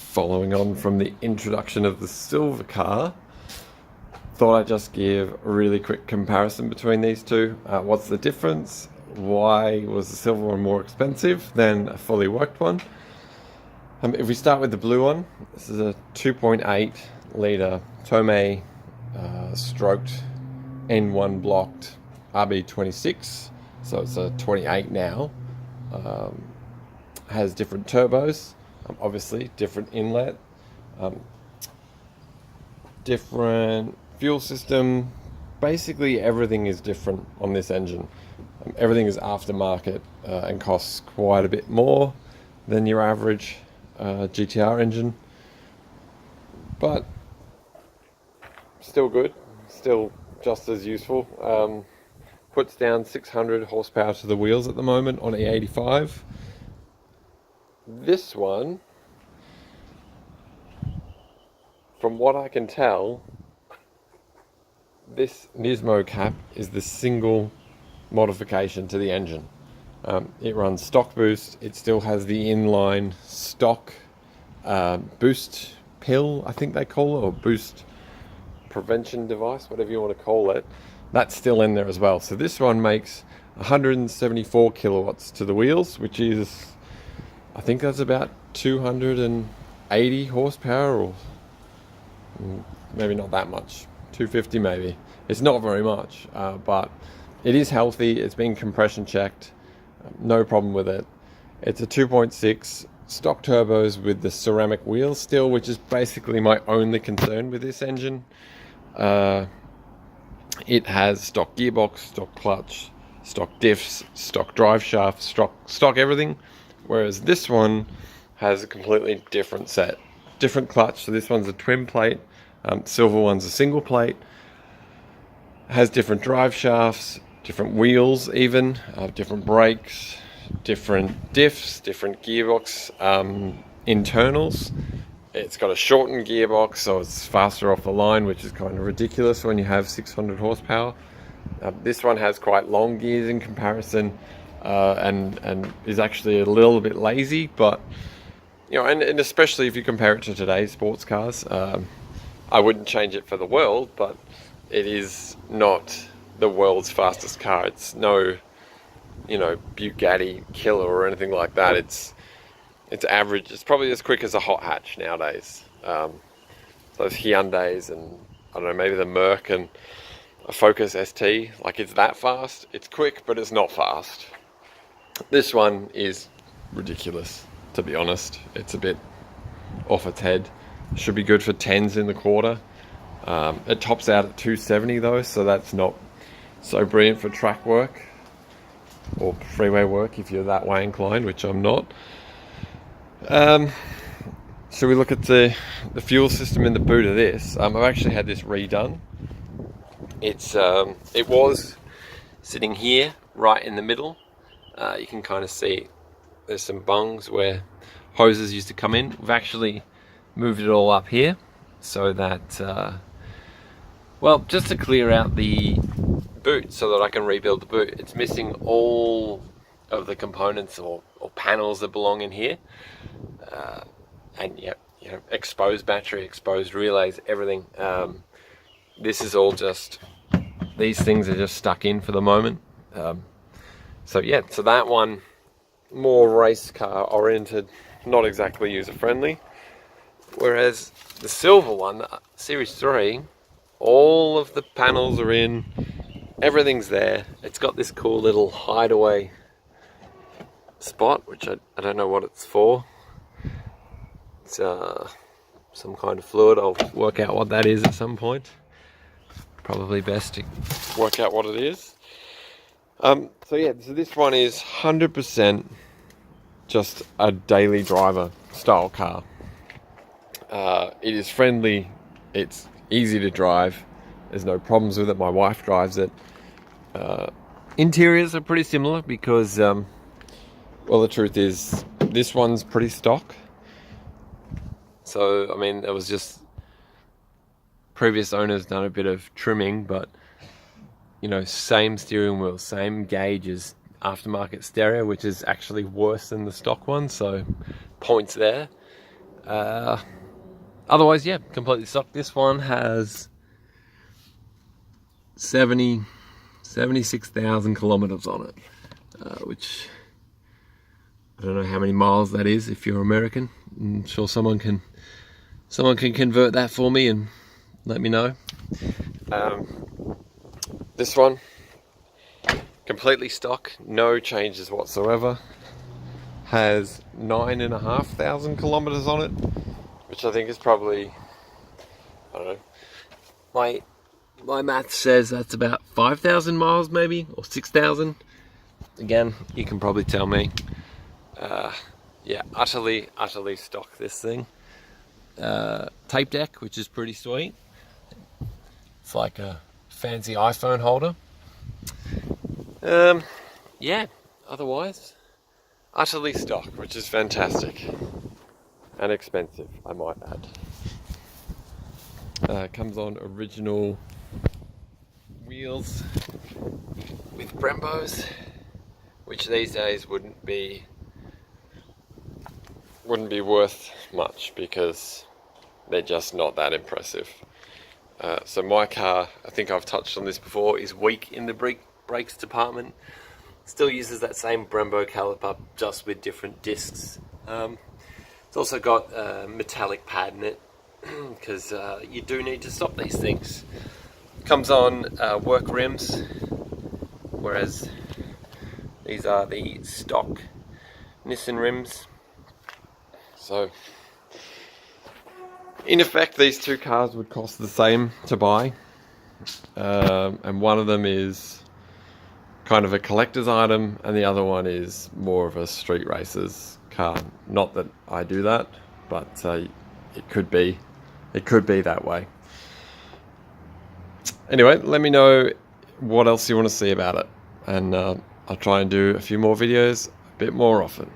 following on from the introduction of the silver car, thought I'd just give a really quick comparison between these two. What's the difference? Why was the silver one more expensive than a fully worked one? If we start with the blue one, this is a 2.8 litre Tomei stroked N1 blocked RB26, so it's a 28 now. Has different turbos, obviously different inlet, different fuel system. Basically everything is different on this engine. Everything is aftermarket and costs quite a bit more than your average GTR engine, but still good, still just as useful. Puts down 600 horsepower to the wheels at the moment on E85. This one, from what I can tell, this Nismo cap is the single modification to the engine. It runs stock boost. It still has the inline stock boost pill, I think they call it, or boost prevention device, whatever you want to call it. That's still in there as well. So this one makes 174 kilowatts to the wheels, which is, I think that's about 280 horsepower, or maybe not that much, 250 maybe. It's not very much, but it is healthy. It's been compression checked, no problem with it. It's a 2.6 stock turbos with the ceramic wheels still, which is basically my only concern with this engine. It has stock gearbox, stock clutch, stock diffs, stock drive shaft, stock everything, whereas this one has a completely different set, different clutch. So this one's a twin plate, silver one's a single plate, has different drive shafts, different wheels even, different brakes, different diffs, different gearbox internals. It's got a shortened gearbox, so it's faster off the line, which is kind of ridiculous when you have 600 horsepower. This one has quite long gears in comparison, and is actually a little bit lazy, but you know, and especially if you compare it to today's sports cars, I wouldn't change it for the world, but it is not the world's fastest car. It's no, you know, Bugatti killer or anything like that. It's average. It's probably as quick as a hot hatch nowadays. Those Hyundais and I don't know, maybe the Merc and a Focus ST, like it's that fast. It's quick, but it's not fast. This one is ridiculous, to be honest. It's a bit off its head. Should be good for 10s in the quarter. It tops out at 270 though, so that's not so brilliant for track work or freeway work if you're that way inclined, which I'm not. So we look at the fuel system in the boot of this. I've actually had this redone. It was sitting here right in the middle. You can kind of see there's some bungs where hoses used to come in. We've actually moved it all up here so that well, just to clear out the boot so that I can rebuild the boot. It's missing all of the components or panels that belong in here, and you know, exposed battery, exposed relays, everything. This is all just, these things are just stuck in for the moment. So yeah, so that one, more race car oriented, not exactly user friendly. Whereas the silver one, Series 3, all of the panels are in, everything's there. It's got this cool little hideaway spot, which I don't know what it's for. It's some kind of fluid. I'll work out what that is at some point. Probably best to work out what it is. So yeah, so this one is 100% just a daily driver style car. It is friendly, it's easy to drive, there's no problems with it. My wife drives it. Interiors are pretty similar because well, the truth is this one's pretty stock. So I mean, it was just previous owners done a bit of trimming, but you know, same steering wheel, same gauges, aftermarket stereo, which is actually worse than the stock one, so points there. Otherwise, yeah, completely stock. This one has 76,000 kilometers on it, which I don't know how many miles that is if you're American. I'm sure someone can convert that for me and let me know. This one, completely stock, no changes whatsoever. Has 9,500 kilometers on it, which I think is probably, I don't know, my math says that's about 5,000 miles maybe, or 6,000. Again, you can probably tell me. Yeah, utterly stock, this thing. Tape deck, which is pretty sweet. It's like a fancy iPhone holder. Yeah, otherwise, utterly stock, which is fantastic. And expensive, I might add. Comes on original wheels with Brembos, which these days wouldn't be worth much because they're just not that impressive. So my car, I think I've touched on this before, is weak in the brakes department. Still uses that same Brembo caliper, just with different discs. It's also got a metallic pad in it, because you do need to stop these things. Comes on work rims, whereas these are the stock Nissan rims. So, in effect, these two cars would cost the same to buy, and one of them is kind of a collector's item, and the other one is more of a street racer's car. Not that I do that, but it could be that way. Anyway, let me know what else you want to see about it, and I'll try and do a few more videos a bit more often.